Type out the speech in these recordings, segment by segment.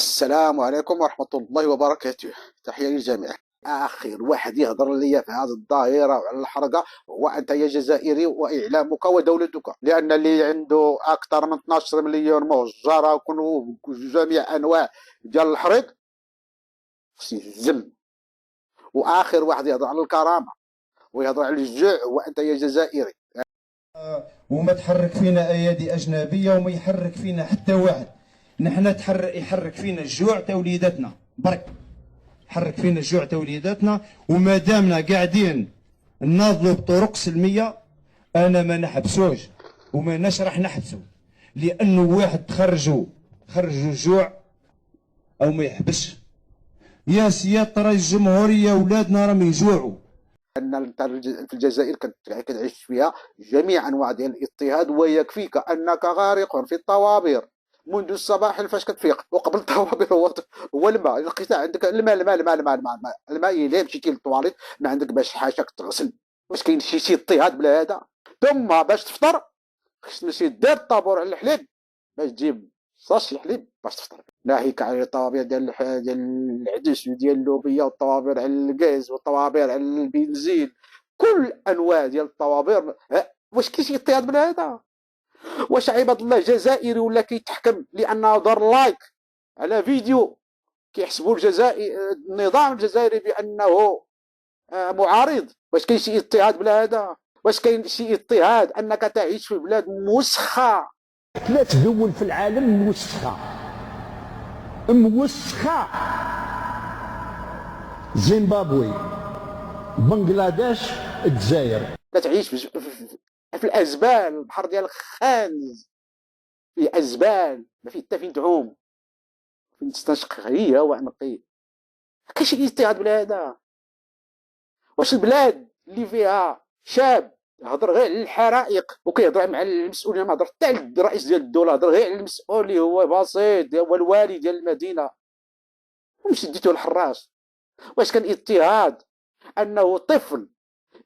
السلام عليكم ورحمة الله وبركاته. تحية للجميع. آخر واحد يهضر لي في هذه الظاهرة وعلى الحركة هو أنت يا جزائري وإعلامك ودولتك، لأن اللي عنده أكثر من 12 مليون مهجرة وكانوا جميع أنواع ديال الحريق خصو يهزم. وآخر واحد يهضر على الكرامة ويهضر على الجوع هو أنت يا جزائري. وما تحرك فينا ايادي اجنبيه وما يحرك فينا حتى واحد. نحن يحرك فينا الجوع تا وليداتنا برك، يحرك فينا الجوع تا وليداتنا. وما دامنا قاعدين نناضلوا بطرق سلميه انا ما نحبسوش وما راح نحبسو، لانه واحد خرجوا الجوع او ما يحبسش. يا سياده رئيس الجمهوريه ولادنا راهم يجوعوا. أن أنت في الجزائر كتعيش فيها جميع أنواع ديال الاضطهاد، ويكفيك أنك غارق في الطوابير منذ الصباح فاش كتفيق. وقبل الطوابير هو الماء. لقيت عندك الماء إلا مشيتي للطواليت ما عندك باش حاشاك تغسل. واش كاين شي اضطهاد بلا هذا؟ ثم باش تفطر خصك تمشي دير الطابور على الحليب باش تجيب صاص الحليب باش تفطر. ناهيك على الطوابير ديال العدس وديال اللوبيه، والطوابير على الغاز، والطوابير على البنزين، كل انواع ديال الطوابير. واش كاين شي اضطهاد من هذا؟ واش عباد الله جزائري ولا كيتحكم لانه دار لايك على فيديو كيحسبوا النظام الجزائري بانه معارض؟ واش كاين شي اضطهاد بلا هذا؟ واش كاين شي اضطهاد انك تعيش في بلاد موسخه؟ ثلاث دول في العالم موسخه موسخه: زيمبابوي، بنغلاديش، الجزائر. كتعيش في الازبال، البحر ديال خانز فيه ازبال ما فيه حتى فين تعوم، فين تستنشق هي هواء نقي. كاين شي اضطهاد بلا هذا؟ واش البلاد اللي فيها شاب هضر غير على الحرائق وكيهضر مع المسؤولين، ما هضر حتى على الرئيس ديال الدوله، هضر غير على المسؤول اللي هو بسيط، هو الوالي ديال المدينه، ومشي ديتو الحراس؟ واش كان اضطهاد انه طفل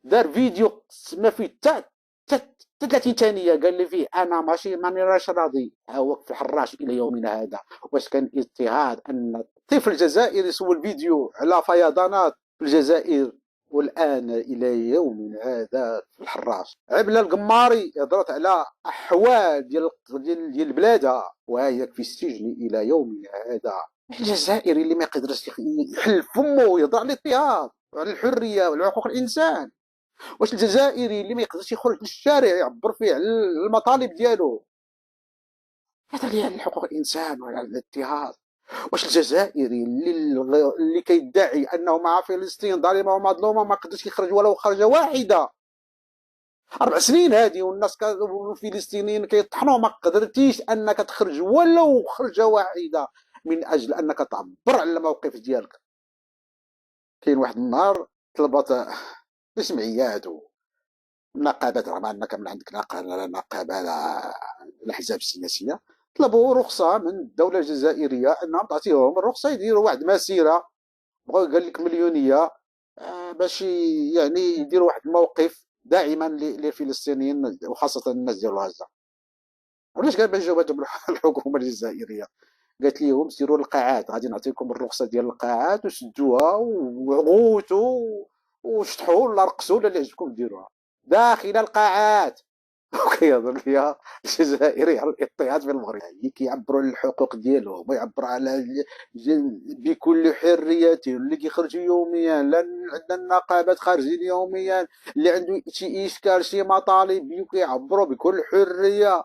دار فيديو ما فيه حتى 30 ثانيه قال لي فيه انا ماني راش راضي هو في الحراش الى يومنا هذا؟ واش كان اضطهاد ان طفل جزائري يصور فيديو على فيضانات في الجزائر والان الى يوم هذا في الحراش؟ عبله القماري هضرت على احوال ديال بلادها وهي في السجن الى يومنا هذا. الجزائري اللي ما يقدرش يحل فمه ويهضر على الاضطهاد وعلى الحريه وعلى حقوق الانسان؟ واش الجزائري اللي ما يقدرش يخرج للشارع يعبر فيه على المطالب ديالو هذا اللي على حقوق الانسان وعلى الاضطهاد؟ واش الجزائري اللي كيدعي انه مع فلسطين ظالمه ومظلومه ما قدرش يخرج ولو خرجه واحده 4 سنين هذه، والناس الفلسطينيين كيطحنوا ما قدرتيش انك تخرج ولو خرجه واحده من اجل انك تعبر على الموقف ديالك؟ كاين واحد النهار طلبت الجمعيات والنقابات، رغم انك من عندك نقابه الاحزاب السياسيه، طلبوا رخصه من الدوله الجزائريه انهم تعطيهم الرخصه يديروا واحد مسيره، بغاو قال لك مليونيه، باش يعني يديروا واحد الموقف داعما للفلسطينيين وخاصه الناس ديال غزه. علاش قال باش جاوبتهم الحكومه الجزائريه؟ قالت لهم سيروا للقاعات، غادي نعطيكم الرخصه ديال القاعات وسدوها وغوتوا وشطحوا ولا رقصوا ولا اللي عجبكم ديروها داخل القاعات. وكيهضر فيها الجزائري على الاضطهاد في المغرب. كيعبروا على الحقوق ديالهم ويعبروا على بكل حريه، اللي كيخرجوا يوميا، عندنا النقابات خارجين يوميا، اللي عنده شي اشكال شي مطالب كيعبروا بكل حريه.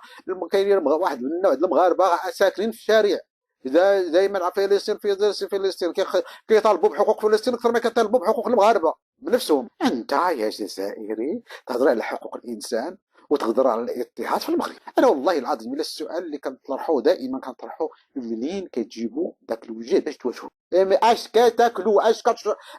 كاينين واحد من النوع المغاربه ساكنين في الشارع دائما فلسطين كيطالبوا بحقوق فلسطين اكثر ما كيطالبوا بحقوق المغاربه بنفسهم. انت يا جزائري تهضر على حقوق الانسان وتهضر على الاضطهاد في المغرب؟ انا والله العظيم الا السؤال اللي كنطرحوه دائما كنطرحوه، منين كتجيبوا ذاك الوجه باش تواجهوا؟ اش كتاكلوا؟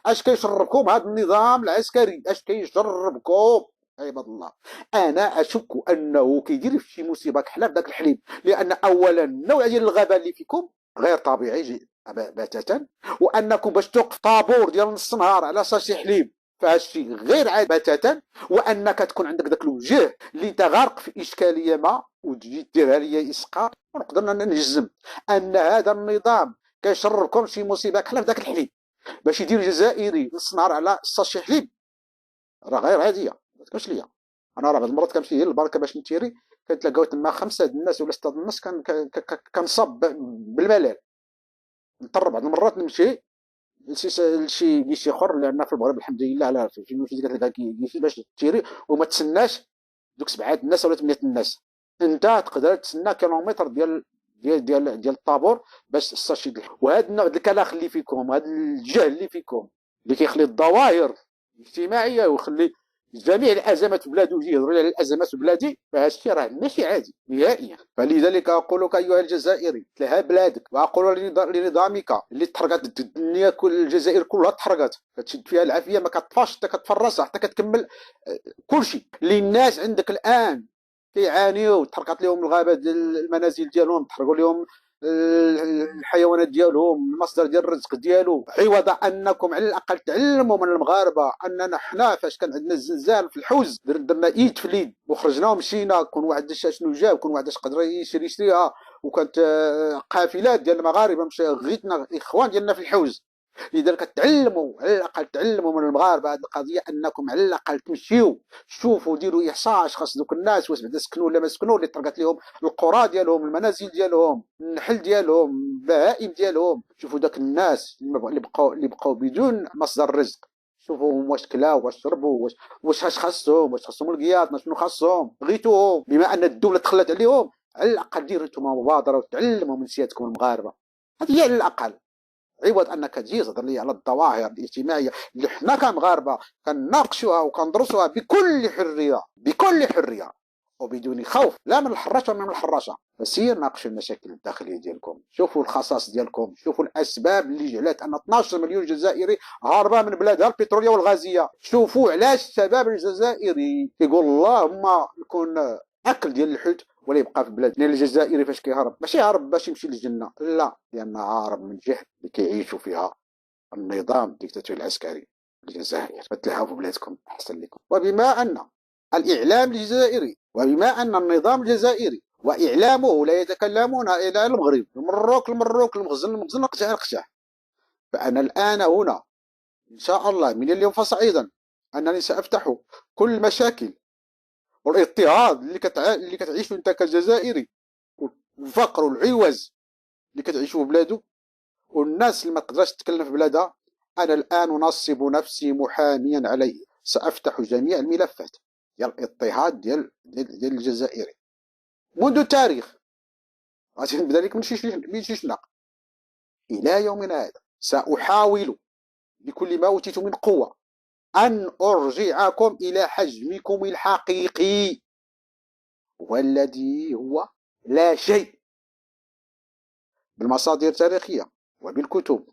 اش كيشربكم هذا النظام العسكري؟ اش كيشربكم عباد الله؟ انا اشك انه كيدير في شي مصيبه كحله ذاك الحليب، لان اولا النوع ديال الغباء اللي فيكم غير طبيعي بتاتا، وانكم باش توقف طابور ديال نص نهار على ساشي حليب فهادشي غير عادي بتاتا، وانك تكون عندك ذاك الوجه اللي انت غارق في اشكاليه ما وتجي ديرها لي اسقاط. ونقدر نجزم ان هذا النظام كيشربكم شي مصيبه كحله في ذاك الحليب باش يدير جزائري نص نهار على ساشي حليب، راه غير عاديه. ما تكونش ليا انا راه بعض المرات كنمشي للبركه باش نتيري، كنتلاقاو تما 5 د الناس ولا 6 د الناس، كنصاب بالملل. نضطر بعض المرات نمشي لشي كيشي اخر، لان في المغرب الحمد لله على في المشي كتلقى كيشي باش تيري وما تسناش دوك 7 الناس ولا 8 الناس. انت تقدر تسنى كيلومتر ديال الطابور باش الساشي. وهذا النوع ديال الكلاخ اللي فيكم، هذا الجهل اللي فيكم، اللي كيخلي الظواهر الاجتماعيه ويخلي جميع الازمات في بلادو يجي يهضر على الازمات في بلادي، فهذا الشيء راه ماشي عادي نهائيا. فلذلك اقول لك ايها الجزائري، تلها بلادك، واقول لنظامك اللي تحرقت الدنيا، كل الجزائر كلها تحرقت، كتشد فيها العافيه ما كتطفاش حتى كتفرسها حتى كتكمل كل شيء. اللي الناس عندك الان كيعانيو، تحرقت لهم الغابات ديال المنازل ديالهم، تحرقوا لهم الحيوانات ديالهم، المصدر ديال الرزق ديالو. عوض انكم على الاقل تعلموا من المغاربه اننا حنا فاش كان عندنا الزلزال في الحوز درنا ايد في اليد وخرجنا ومشينا، كون واحد شنو جاب، كون واحد قدر يشريها، وكانت قافلات ديال المغاربه مشى غيتنا اخوان ديالنا في الحوز. لذلك تعلموا على الاقل، تعلموا من المغاربه هذه القضيه، انكم على الاقل تمشيو شوفوا ديروا احصاء اش خاص دوك الناس، واش بعدا سكنوا ولا ما سكنوا، اللي طرقت لهم القرى ديالهم، المنازل ديالهم، النحل ديالهم، البهائم ديالهم. شوفوا داك الناس اللي بقاو بدون مصدر رزق، شوفوا واش كلاو، واش شربوا، واش خاصهم، واش خاصهم القياط، شنو خاصهم، بغيتوهم. بما ان الدوله تخلت عليهم، على الاقل ديروا انتم مبادره وتعلموا من سيادتكم المغاربه. هذه هي على الاقل، عوض انك تجي تهضر لي على الظواهر الاجتماعيه اللي حنا كمغاربه كنناقشوها وكندرسوها بكل حريه، بكل حريه وبدون خوف، لا من الحراشه ولا من الحراشه. فسير ناقشوا المشاكل الداخليه ديالكم، شوفوا الخصاص ديالكم، شوفوا الاسباب اللي جعلت ان 12 مليون جزائري هاربه من بلادها البتروليه والغازيه. شوفوا علاش الشباب الجزائري كيقول اللهم نكون اكل ديال الحوت ولا يبقى في بلاد. لان الجزائري فاش كيهرب ماشي هارب باش يمشي للجنه، لا، لان هارب من جهه اللي كيعيشوا فيها النظام الديكتاتوري العسكري الجزائري. فتلحوا في بلادكم احسن لكم. وبما ان الاعلام الجزائري، وبما ان النظام الجزائري واعلامه لا يتكلمون الى المغرب، المروك المغزن القشع، فانا الان هنا ان شاء الله من اليوم فصاعدا انني سافتح كل المشاكل والاضطهاد اللي كتعيشه انت كجزائري، والفقر والعوز اللي كتعيشوه بلادو، والناس اللي ما تقدرش تتكلم في بلادها. انا الان انصب نفسي محاميا عليه، سافتح جميع الملفات ديال الاضطهاد ديال الجزائري منذ التاريخ، غادي نبدا لك من شي شنق الى يومنا هذا. ساحاول بكل ما اوتيت من قوه ان ارجعكم الى حجمكم الحقيقي، والذي هو لا شيء، بالمصادر التاريخية وبالكتب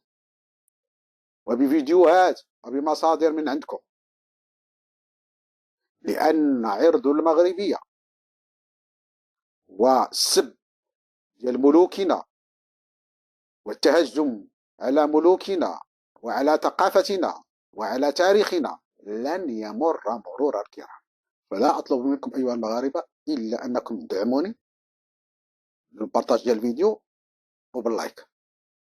وبفيديوهات وبمصادر من عندكم. لأن عرض المغربية والسب ديال ملوكنا والتهجم على ملوكنا وعلى ثقافتنا وعلى تاريخنا لن يمر مرور الكرام. فلا أطلب منكم أيها المغاربة إلا أنكم تدعموني بالبارطاج ديال الفيديو وباللايك.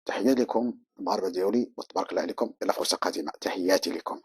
تحية لكم المغاربة ديالي، وتبارك الله عليكم. إلى فرصة قادمة، تحياتي لكم.